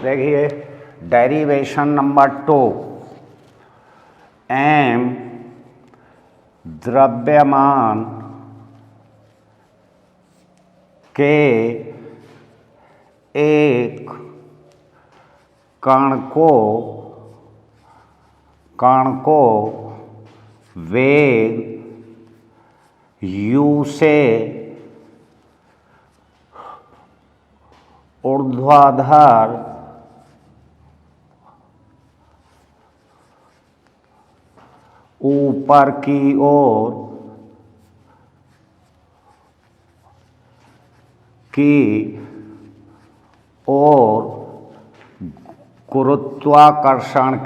देखिए derivation number 2, M द्रव्यमान के एक कण को वेग u से ऊर्ध्वाधर ऊपर की ओर गुरुत्वाकर्षण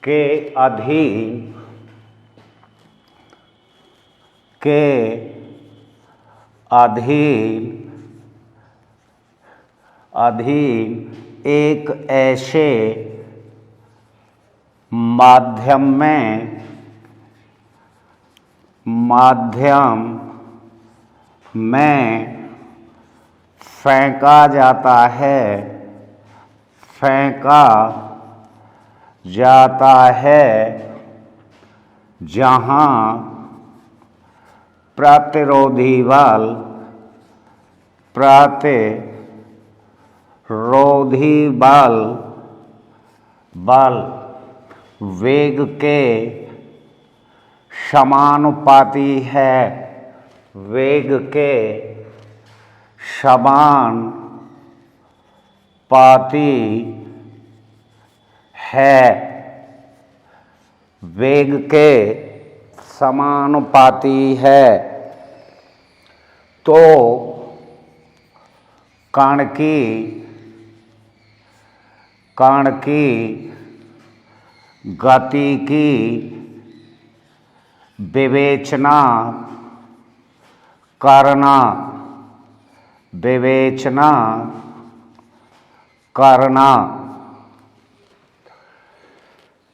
के अधीन एक ऐसे माध्यम में फेंका जाता है जहां प्रतिरोधी बल वेग के समानुपाती है। वेग के समानुपाती है। तो कण की गति की विवेचना करना।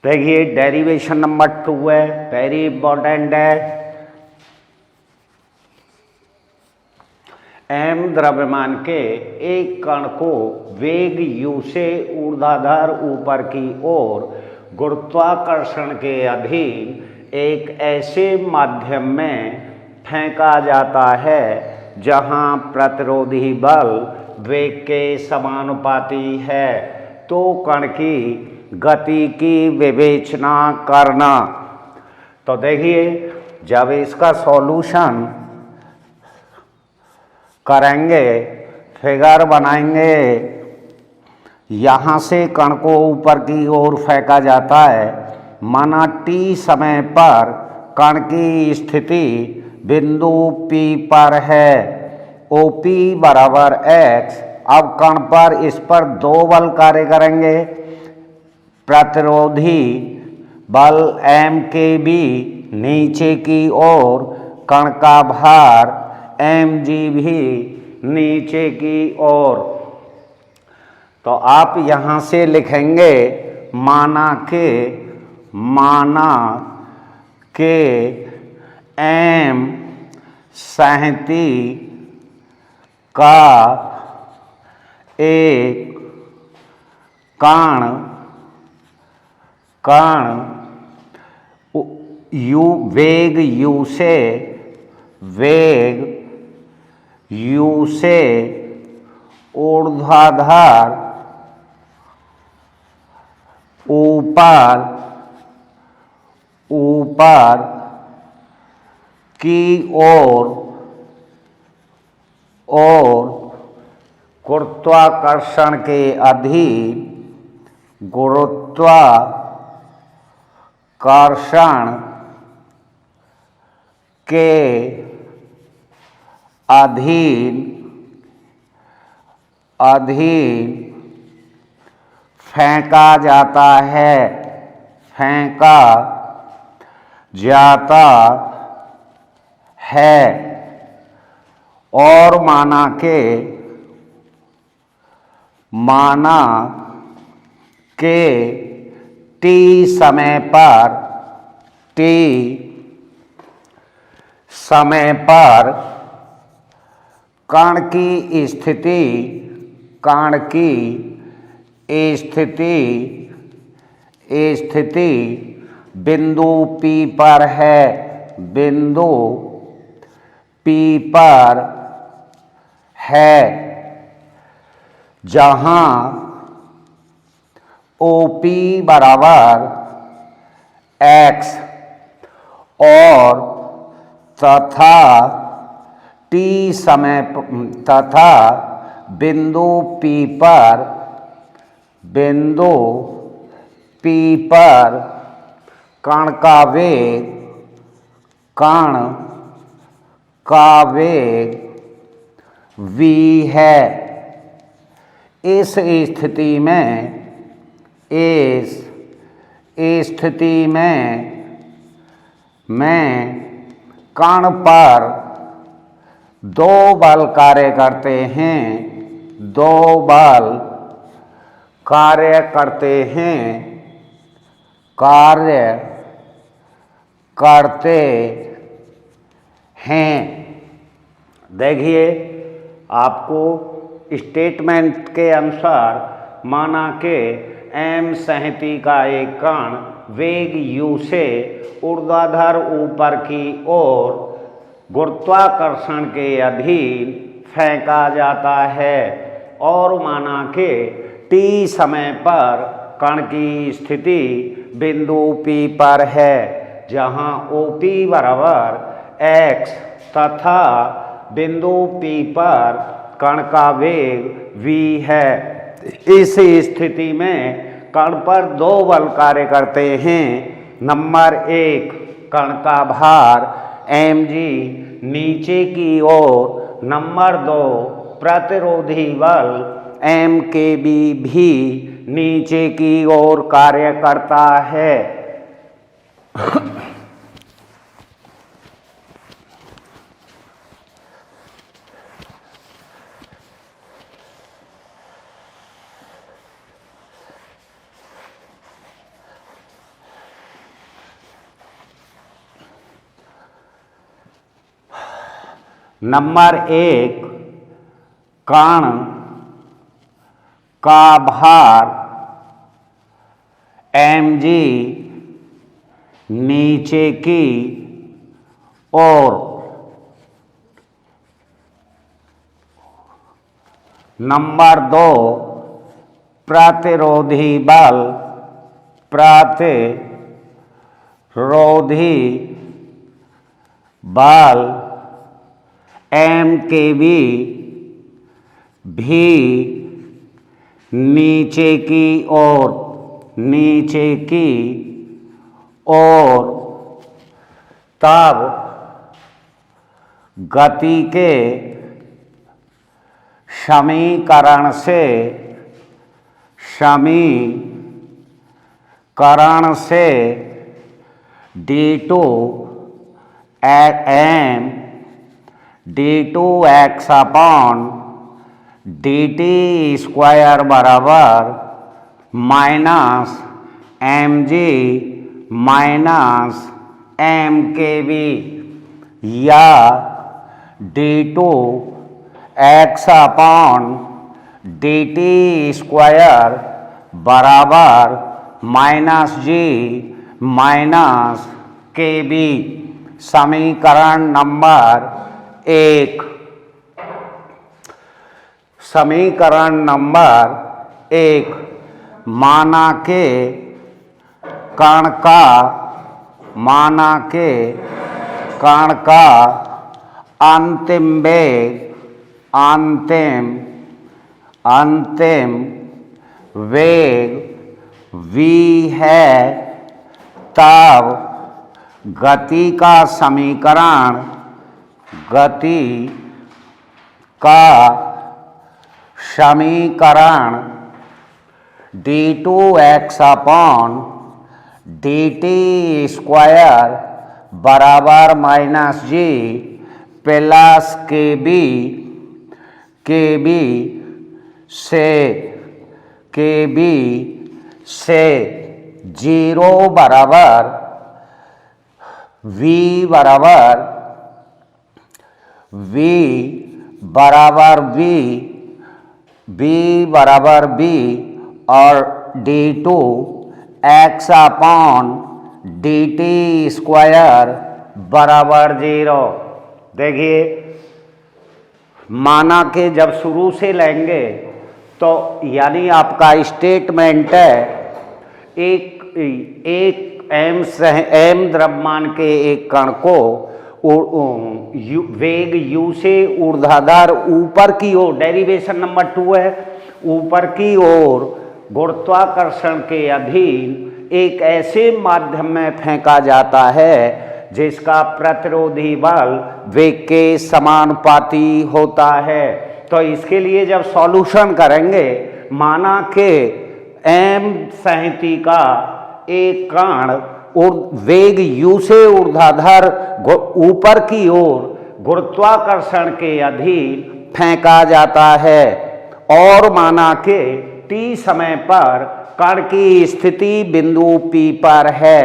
देखिए डेरिवेशन नंबर 2 है, वेरी इंपॉर्टेंट है। एम द्रव्यमान के एक कण को वेग u से ऊर्ध्वाधर ऊपर की ओर गुरुत्वाकर्षण के अधीन एक ऐसे माध्यम में फेंका जाता है जहां प्रतिरोधी बल वेग के समानुपाती है। तो कण की गति की विवेचना करना। तो देखिए जब इसका सॉल्यूशन करेंगे, फिगर बनाएंगे, यहाँ से कण को ऊपर की ओर फेंका जाता है, माना t समय पर कण की स्थिति बिंदु P पर है, OP बराबर x। अब कण पर इस पर दो बल कार्य करेंगे, प्रतिरोधी बल mkb नीचे की ओर, कण का भार mg भी नीचे की ओर। तो आप यहाँ से लिखेंगे माना के m सहती का एक कण वेग u से ऊर्ध्वाधर ऊपर की ओर गुरुत्वाकर्षण के अधीन फेंका जाता है और माना के t समय पर समय पर कण की स्थिति बिंदु P पर है, बिंदु P पर है, जहां OP बराबर x और तथा बिंदु P पर कण का वेग v है। इस स्थिति में कण पर दो बल कार्य करते हैं। देखिए, आपको स्टेटमेंट के अनुसार माना कि m संहति का एक कण वेग u से ऊर्ध्वाधर ऊपर की ओर गुरुत्वाकर्षण के अधीन फेंका जाता है, और माना कि t समय पर कण की स्थिति बिंदु P पर है, जहां OP बराबर x तथा बिंदु P पर कण का वेग v है। इस स्थिति में कण पर दो बल कार्य करते हैं। नंबर 1, कण का भार mg नीचे की ओर। नंबर 2, प्रतिरोधी बल mkb भी नीचे की ओर कार्य करता है। नंबर 1, कण का भार mg नीचे की ओर। नंबर 2, प्रतिरोधी बल mkb भी नीचे की ओर। तब गति के समीकरण से d2x अपॉन dt स्क्वायर बराबर माइनस mg माइनस mkb, या d2x अपॉन dt स्क्वायर बराबर माइनस g माइनस kb। समीकरण नंबर 1। माना के कण का अंतिम वेग v है, तब गति का समीकरण d2x अपॉन dt स्क्वायर बराबर माइनस g प्लस kb से 0 बराबर v बराबर v बराबर b बराबर b और d2 x upon dt square बराबर 0। देखिए, माना कि जब शुरू से लेंगे तो यानी आपका स्टेटमेंट है एक m द्रव्यमान के एक कण को वेग u से ऊर्ध्वाधर ऊपर की ओर, डेरिवेशन नंबर 2 है, ऊपर की ओर गुरुत्वाकर्षण के अधीन एक ऐसे माध्यम में फेंका जाता है जिसका प्रतिरोधी बल वेग के समानुपाती होता है। तो इसके लिए जब सॉल्यूशन करेंगे, माना कि m संहति का एक कण वेग u से ऊर्ध्वाधर ऊपर की ओर गुरुत्वाकर्षण के अधीन फेंका जाता है और माना कि t समय पर कण की स्थिति बिंदु P पर है,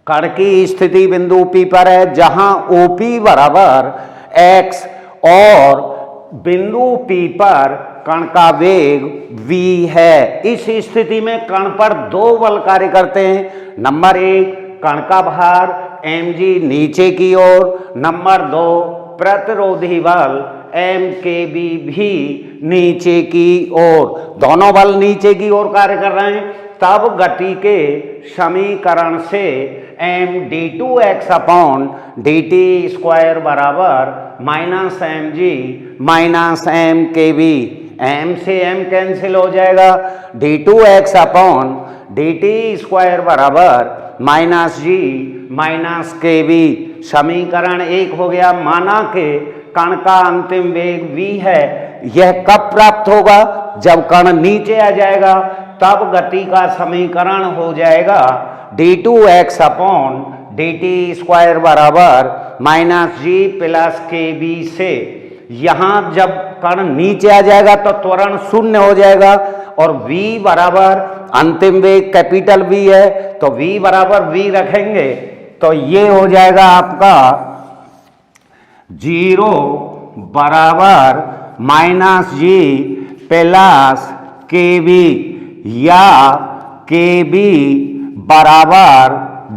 कण की स्थिति बिंदु P पर है, जहां OP बराबर x और बिंदु P पर कण का वेग v है। इस स्थिति में कण पर दो बल कार्य करते हैं। नंबर 1, कण का भार mg नीचे की ओर, नंबर 2, प्रतिरोधी बल mkb भी नीचे की ओर। दोनों बल नीचे की ओर कार्य कर रहे हैं। तब गति के समीकरण से md2x अपॉन dt स्क्वायर बराबर -mg -mkb, m से m कैंसिल हो जाएगा, d2x अपॉन dt स्क्वायर बराबर -g -kb। समीकरण 1 हो गया। माना कि कण का अंतिम वेग v है। यह कब प्राप्त होगा? जब कण नीचे आ जाएगा, तब गति का समीकरण हो जाएगा d2x अपॉन dt स्क्वायर बराबर -g +kb से। यहाँ जब कण नीचे आ जाएगा तो त्वरण शून्य हो जाएगा और v बराबर अंतिम वेग कैपिटल V है, तो v बराबर v रखेंगे तो ये हो जाएगा आपका 0 बराबर -g +kb या kb बराबर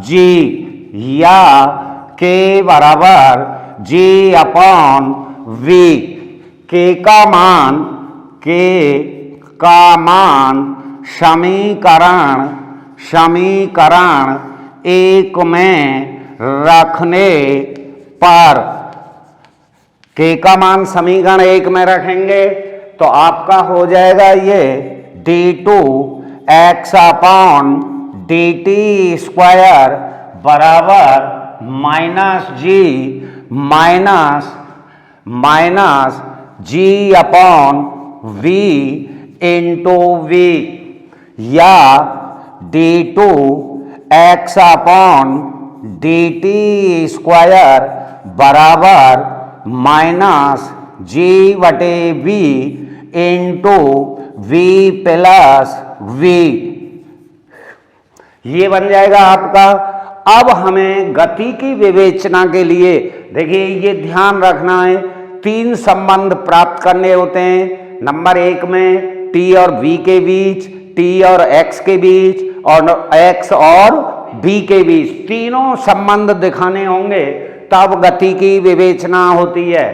g या k बराबर g अपॉन v। k का मान समीकरण 1 में रखने पर, k का मान समीकरण 1 में रखेंगे तो आपका हो जाएगा ये d2x अपॉन dt स्क्वायर बराबर -g upon v into v या d2x अपॉन dt स्क्वायर बराबर -g/v into v plus v। ये बन जाएगा आपका। अब हमें गति की विवेचना के लिए देखिए, ये ध्यान रखना है, 3 संबंध प्राप्त करने होते हैं। नंबर 1 में t और v के बीच, t और x के बीच और x और b के बीच, तीनों संबंध दिखाने होंगे, तब गति की विवेचना होती है।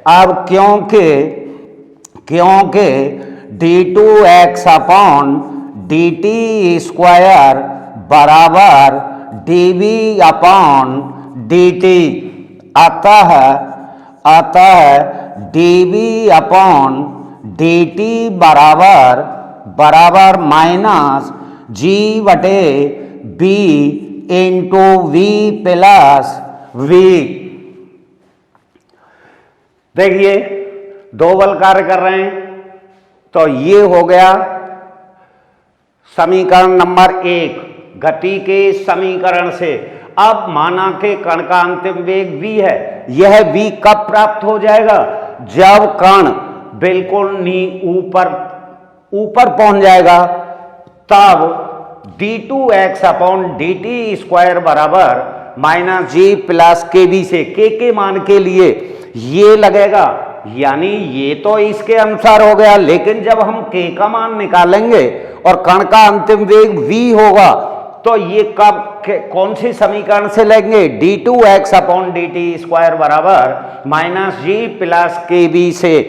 अब क्योंकि d2x अपॉन dt स्क्वायर बराबर dv अपॉन dt, अतः dv अपॉन dt बराबर -g/b into v plus v। देखिए, 2 बल कार्य कर रहे हैं, तो ये हो गया समीकरण नंबर 1 गति के समीकरण से। अब माना कि कण का अंतिम वेग v है। यह v कब प्राप्त हो जाएगा? जब कण बिल्कुल ऊपर पहुंच जाएगा, तब d2x अपॉन dt स्क्वायर बराबर -g +kb से k के मान के लिए ये लगेगा, यानी ये तो इसके अनुसार हो गया, लेकिन जब हम k का मान निकालेंगे और कण का अंतिम वेग v होगा तो ये कब कौन सी समीकरण से लेंगे, d2x/dt² बराबर -g प्लस kb से।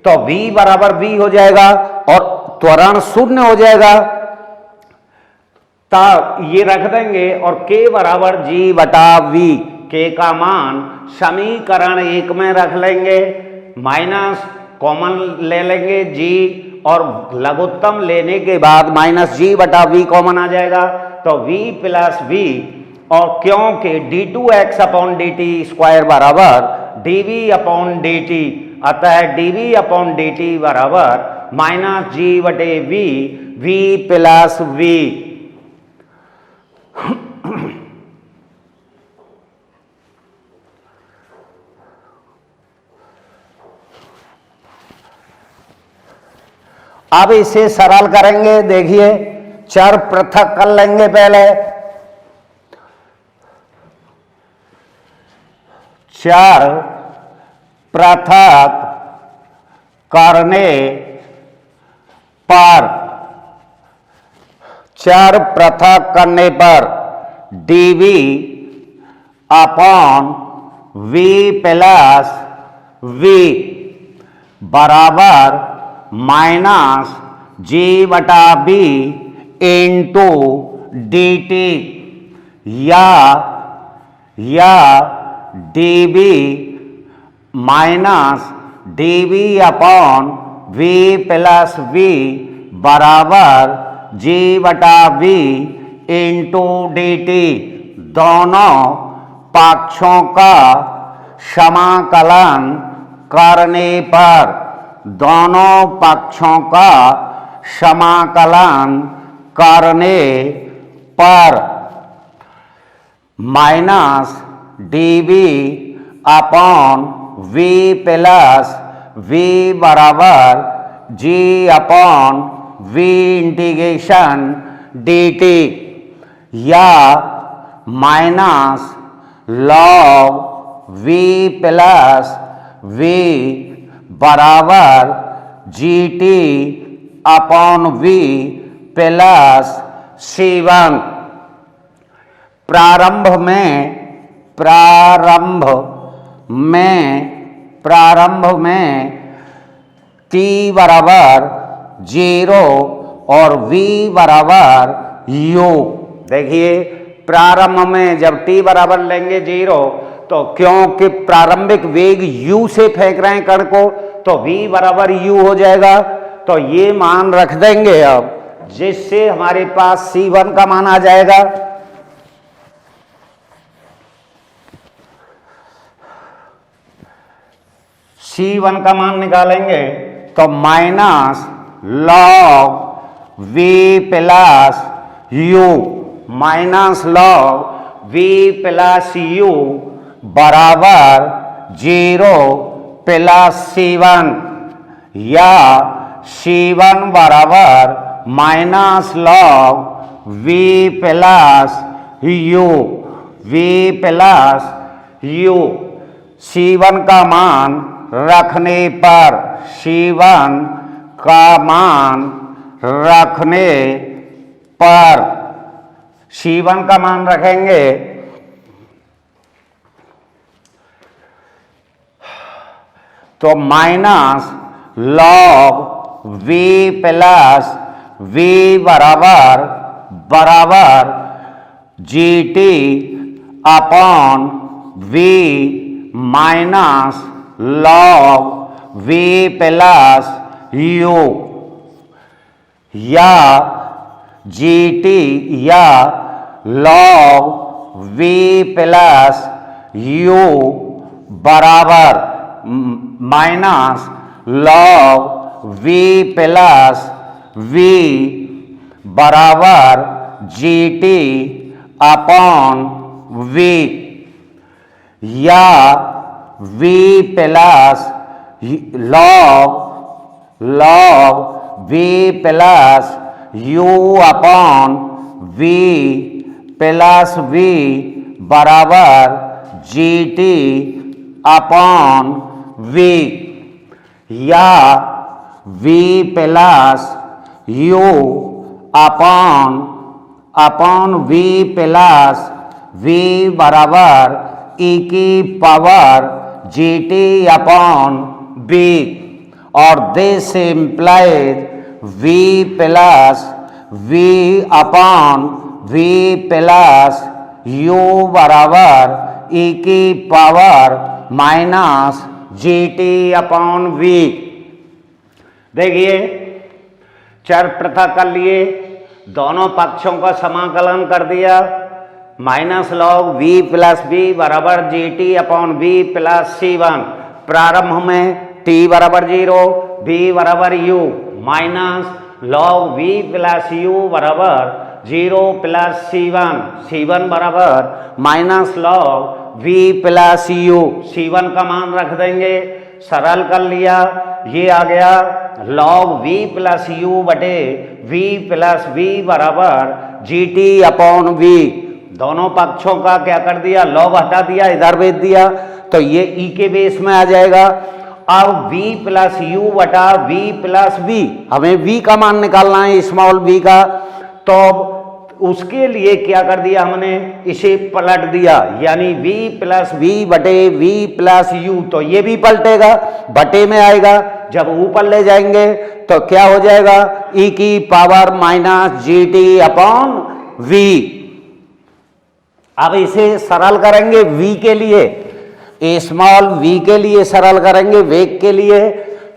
तो v बराबर v हो जाएगा और त्वरण शून्य हो जाएगा, तब ये रख देंगे और k बराबर g/v, k का मान समीकरण 1 में रख लेंगे, माइनस कॉमन ले लेंगे g और लघुत्तम लेने के बाद -g/v कॉमन आ जाएगा, तो v प्लस v, और क्योंकि d2x/dt² बराबर dv/dt, अतः dv/dt बराबर -g/v, v प्लस v। अब इसे सरल करेंगे, देखिए चर पृथक कर लेंगे पहले। चर पृथक करने पर, चर पृथक करने पर dv/v प्लस v बराबर -g/v इंटू dt, या dv minus dv/v plus v बराबर g/v इंटू dt, दोनों पक्षों का समाकलन करने पर, दोनों पक्षों का समाकलन करने पर -dv/v प्लस v बराबर g/v इंटीग्रेशन dt, या -log v प्लस v बराबर gt/v प्लस c1। प्रारंभ में t बराबर 0 और v बराबर u। देखिए प्रारंभ में जब t बराबर लेंगे 0, तो क्योंकि प्रारंभिक वेग u से फेंक रहे हैं कण को, तो v बराबर u हो जाएगा, तो ये मान रख देंगे अब, जिससे हमारे पास c1 का मान आ जाएगा। c1 का मान निकालेंगे तो -log v plus u, -log v plus u बराबर 0 प्लस c1, या c1 बराबर -log v plus u, v plus u। c1 का मान रखने पर, c1 का मान रखने पर, c1 का मान रखेंगे तो -log v प्लस v बराबर gt/v -log v plus u, या log v प्लस u बराबर -log v प्लस v बराबर gt/v, या v plus log v plus u/v plus v बराबर gt/v अपॉन v या v plus u upon v plus v बराबर e की power gt upon b और this implies v plus v upon v plus u बराबर e की power minus gt upon v। देखिए चर पृथक कर लिए, दोनों पक्षों का समाकलन कर दिया, minus log v plus b बराबर gt upon v plus c1। प्रारंभ में t बराबर 0, b बराबर u minus log v plus u बराबर 0 प्लस c1 बराबर minus log v plus u। c1 का मान रख देंगे, सरल कर लिया, ये आ गया लॉग v प्लस u बटे v प्लस v बराबर gt अपॉन v। दोनों पक्षों का क्या कर दिया, लॉग हटा दिया, इधर भेज दिया, तो ये e के बेस में आ जाएगा। अब v प्लस u बटा v प्लस v, हमें v का मान निकालना है, स्मॉल v का, तो उसके लिए क्या कर दिया हमने, इसे पलट दिया, यानी v प्लस v बटे v प्लस u, तो ये भी पलटेगा, बटे में आएगा, जब ऊपर ले जाएंगे तो क्या हो जाएगा, e की power minus gt upon v। अब इसे सरल करेंगे v के लिए, स्मॉल v के लिए सरल करेंगे, वेग के लिए,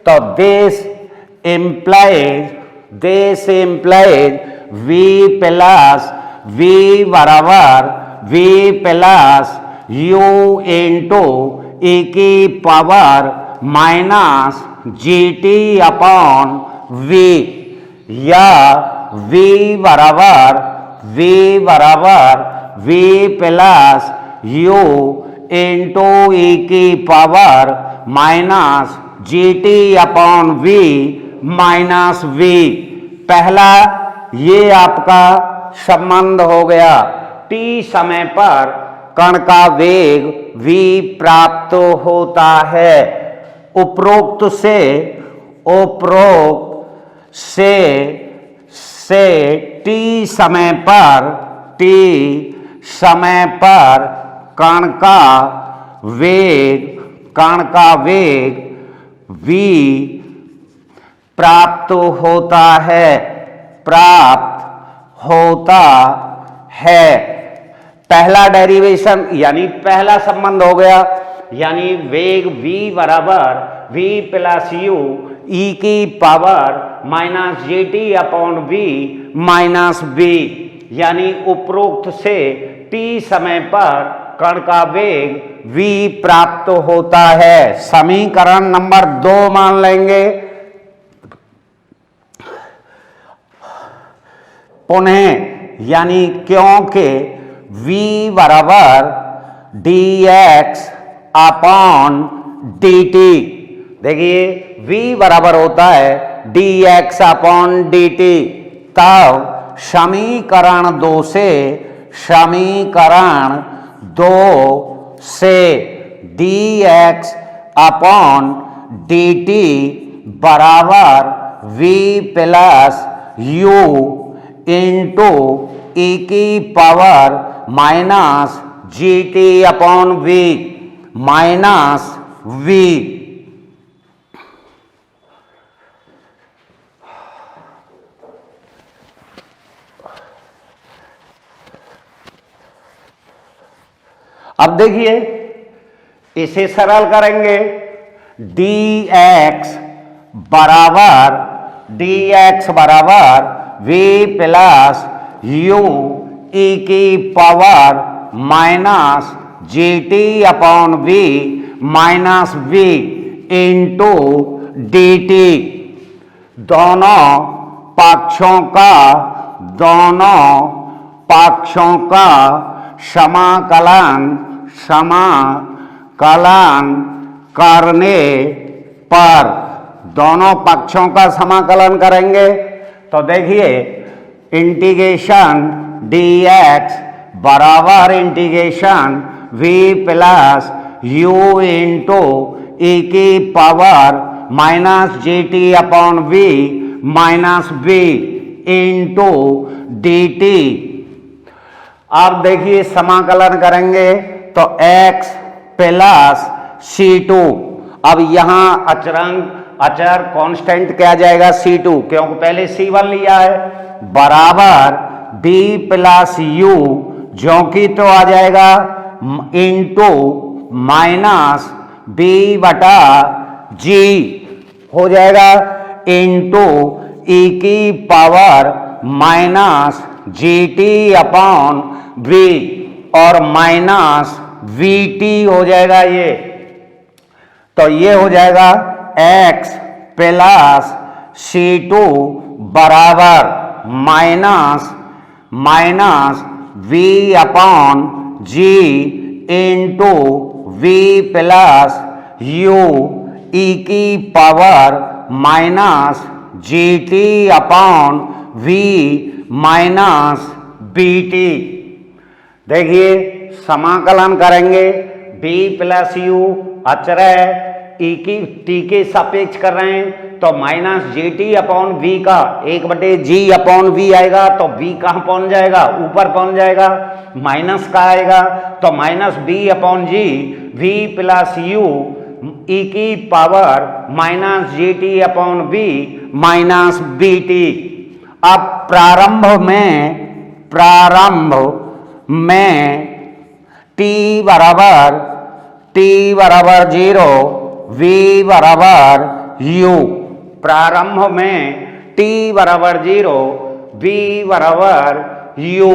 तो this implies v plus v बराबर v plus u into e की power minus gt upon v या v बराबर v plus u into e की power minus gt upon v minus v। पहला ये आपका संबंध हो गया, t समय पर कण का वेग v प्राप्त होता है। उपरोक्त से t समय पर कण का वेग v प्राप्त होता है। पहला डेरिवेशन यानी पहला संबंध हो गया, यानी वेग v बराबर v प्लस u e की power minus gt upon v minus b, यानी उपरोक्त से t समय पर कण का वेग v प्राप्त होता है। समीकरण नंबर 2 मान लेंगे। पुनः यानी क्योंकि v बराबर dx अपॉन dt, देखिए v बराबर होता है dx अपॉन dt, तब समीकरण 2 से dx अपॉन dt बराबर v plus u into e की power minus gt upon v minus v। अब देखिए इसे सरल करेंगे, dx बराबर v प्लस u e की power minus gt upon v minus v into dt। दोनों पक्षों का समाकलन करने पर, दोनों पक्षों का समाकलन करेंगे तो देखिए इंटीग्रेशन dx बराबर integration v plus u into e की power minus g t upon v minus b into d t. अब देखिए समाकलन करेंगे तो x प्लस C2, अब यहां अचर कांस्टेंट क्या जाएगा C2, क्योंकि पहले C1 लिया है, बराबर b प्लस u जो कि तो आ जाएगा इंटू माइनस b बटा g हो जाएगा इंटू e की power minus g t upon v और माइनस वी टी हो जाएगा ये। तो ये हो जाएगा x प्लस C2 बराबर minus v upon g into v plus u e की power minus g t upon v minus b t. देखिए समाकलन करेंगे b प्लस यू अचर है, ई की टी के सापेक्ष कर रहे हैं तो minus g t upon v का 1/g अपॉन वी आएगा, तो v कहाँ पहुंच जाएगा, ऊपर पहुंच जाएगा, माइनस का आएगा तो minus b upon g v plus u e की power minus g t upon v minus b t. अब प्रारंभ में t बराबर 0 v बराबर u, प्रारंभ में t बराबर 0 v बराबर u,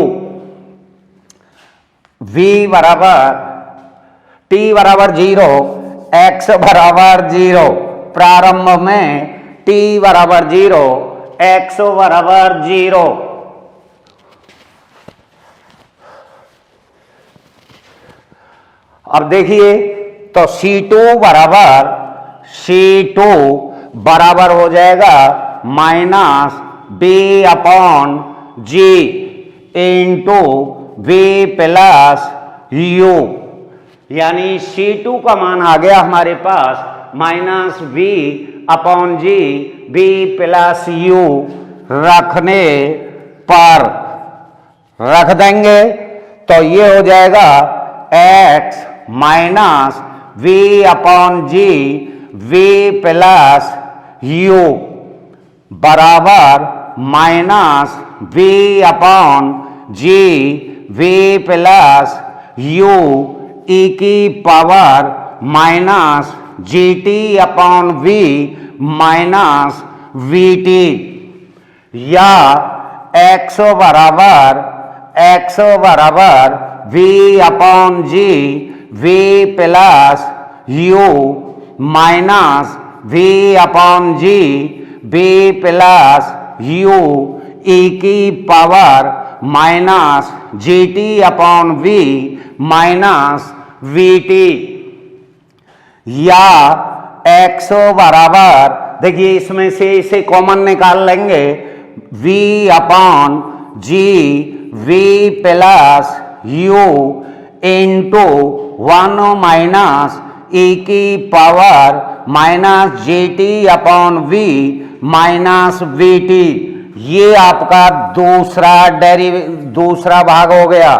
v बराबर t बराबर 0 x बराबर 0, प्रारंभ में t बराबर 0 x बराबर 0। अब देखिए तो C2 बराबर हो जाएगा minus b upon g into v plus u, यानी C2 का मान आ गया हमारे पास minus v upon g b plus u, रखने पर रख देंगे तो ये हो जाएगा x minus v upon g v plus u बराबर minus v upon g v plus u e की power minus g t upon v minus v t, या x बराबर v upon g v plus you minus v upon g v plus u e की power minus g t upon v minus v t, या x बराबर, देखिए इसमें से इसे common निकाल लेंगे, v upon g v plus u into 1 minus e की power minus g t upon v minus v t. ये आपका दूसरा भाग हो गया,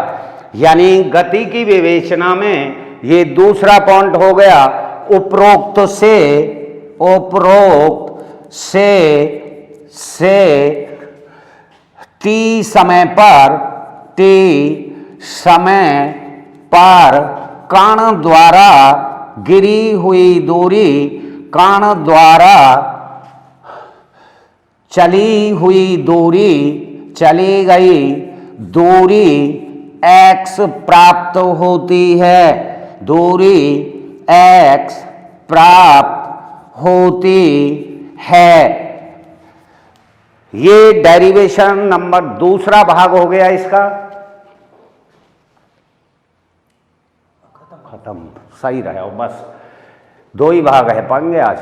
यानी गति की विवेचना में ये दूसरा पॉइंट हो गया। उपरोक्त से टी समय पर कण द्वारा गिरी हुई दूरी, कण द्वारा चली हुई दूरी, चली गई दूरी x प्राप्त होती है, दूरी x प्राप्त होती है। ये डेरिवेशन नंबर दूसरा भाग हो गया इसका खत्म। सही रहे, बस 2 ही भाग है पाएंगे आज।